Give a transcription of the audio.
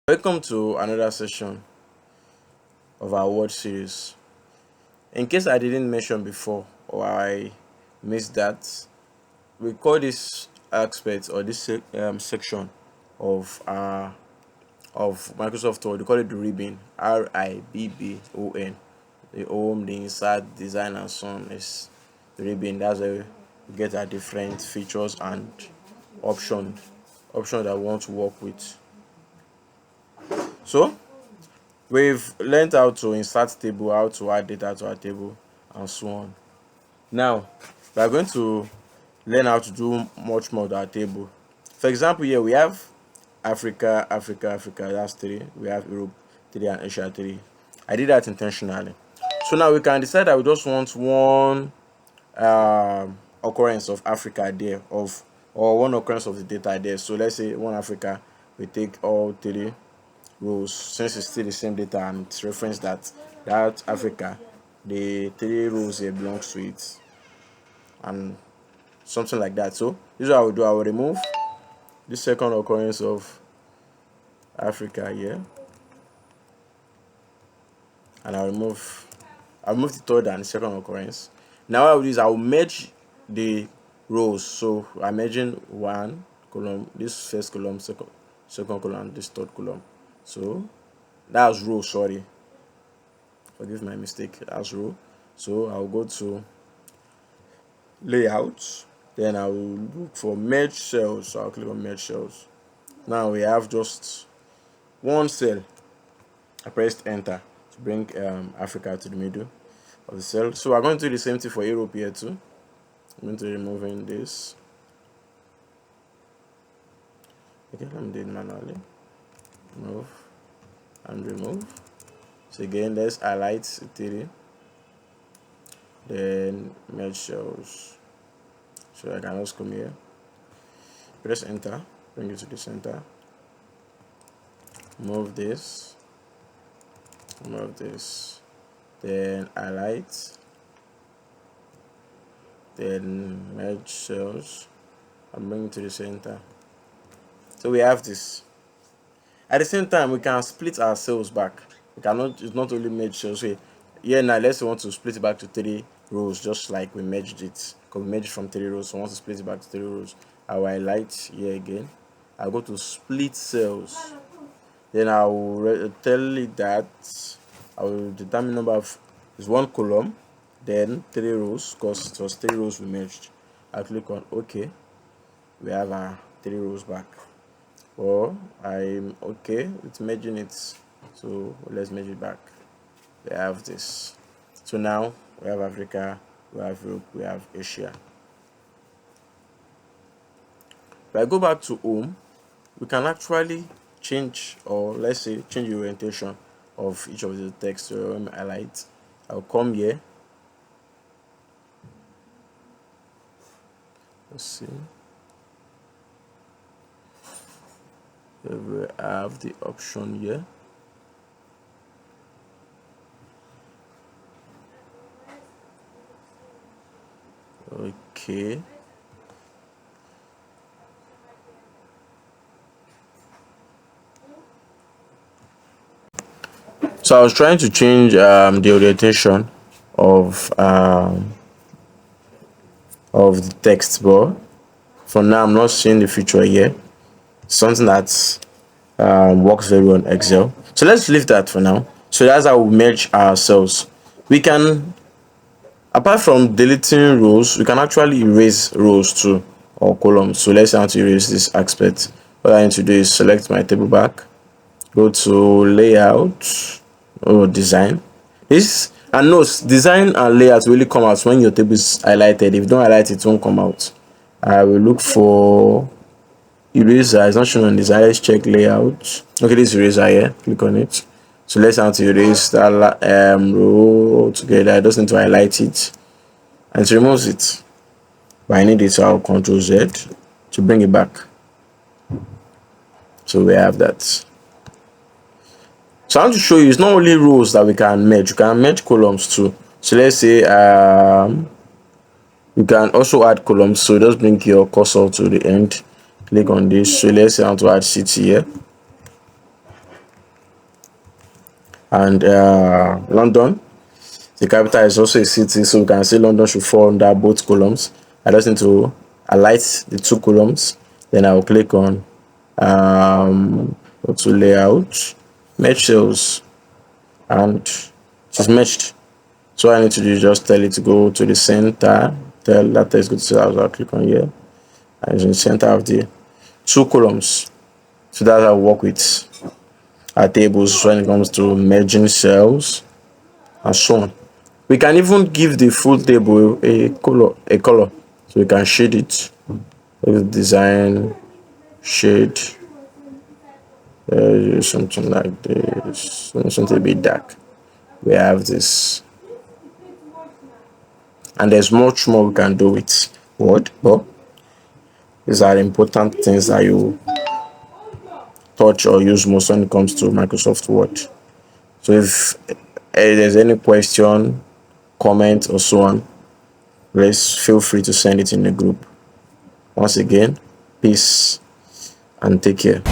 Welcome to another session of our word series. In case I didn't mention before or I missed that, we call this aspect or this section of Microsoft Word. We call it the ribbon. RIBBON. The home, the insert, design, and so on is the ribbon. That's where we get our different features and options that we want to work with. So we've learned how to insert table, how to add data to our table, and so on. Now we are going to learn how to do much more with our table. For example, here we have Africa, that's 3. We have Europe 3 and Asia 3. I did that intentionally. So now we can decide that we just want one occurrence of Africa there, or one occurrence of the data there. So let's say one Africa, we take all 3 rows, since it's still the same data and it's reference that Africa, the 3 rows here belongs to it, and something like that. So this is what I will do. I will remove the second occurrence of Africa here, and I'll remove the third and the second occurrence. Now what I will do is I will merge the rows. So I'm merging one column, this first column, second column, this third column. So that's row, sorry, forgive my mistake, that's row. So I'll go to layout, then I will look for merge cells. So I'll click on merge cells. Now we have just one cell. I pressed enter to bring Africa to the middle of the cell. So we're going to do the same thing for Europe here too. I'm going to removing this. Okay, let me do it manually. Remove and remove. So again, let's highlight 3, then merge cells. So I can just come here, press enter, bring it to the center, move this, then highlight, then merge cells and bring it to the center. So we have this. At the same time, we can split our cells back. We cannot, it's not only merge cells. So here now, let's want to split it back to 3 rows, just like we merged it. Because we merged from 3 rows, so I want to split it back to 3 rows. I will highlight here again. I'll go to split cells. Then I will tell it that I will determine number of is 1 column, then 3 rows, because it was 3 rows we merged. I'll click on OK. We have our 3 rows back. Or I'm okay with merging it, so let's merge it back. We have this. So now we have Africa, we have Europe, we have Asia. If I go back to home, we can actually change, or let's say change the orientation of each of the text. So let me highlight. I'll come here. Let's see. We have the option here. Okay. So I was trying to change the orientation of the text, but for now I'm not seeing the feature here. Something that works very well on Excel. So let's leave that for now. So that's how we merge our cells. We can, apart from deleting rows, we can actually erase rows too, or columns. So let's say I want to erase this aspect. What I need to do is select my table back, go to layout or design. This, and note, design and layout really come out when your table is highlighted. If you don't highlight it, it won't come out. I will look for eraser. It's not shown on design. Let's check layout. Okay, this eraser here, click on it. So let's have to erase that row together. I just need to highlight it and it removes it, but I need it, so I'll Ctrl Z to bring it back. So we have that. So I want to show you, it's not only rows that we can merge, you can merge columns too. So let's say you can also add columns. So just bring your cursor to the end, click on this. So let's say I want to add city here. And London, the capital is also a city, so we can say London should fall under both columns. I just need to highlight the two columns, then I will click on go to layout, merge cells, and it's merged. So I need to do is just tell it to go to the center, tell that text go to cells. I'll click on here, and it's in the center of the two columns. So that's how I work with our tables when it comes to merging cells and so on. We can even give the full table a color, so we can shade it with design shade, something like this, something a bit dark. We have this, and there's much more we can do with Word, but these are important things that you touch or use most when it comes to Microsoft Word. So if there's any question, comment, or so on, please feel free to send it in the group. Once again, peace and take care.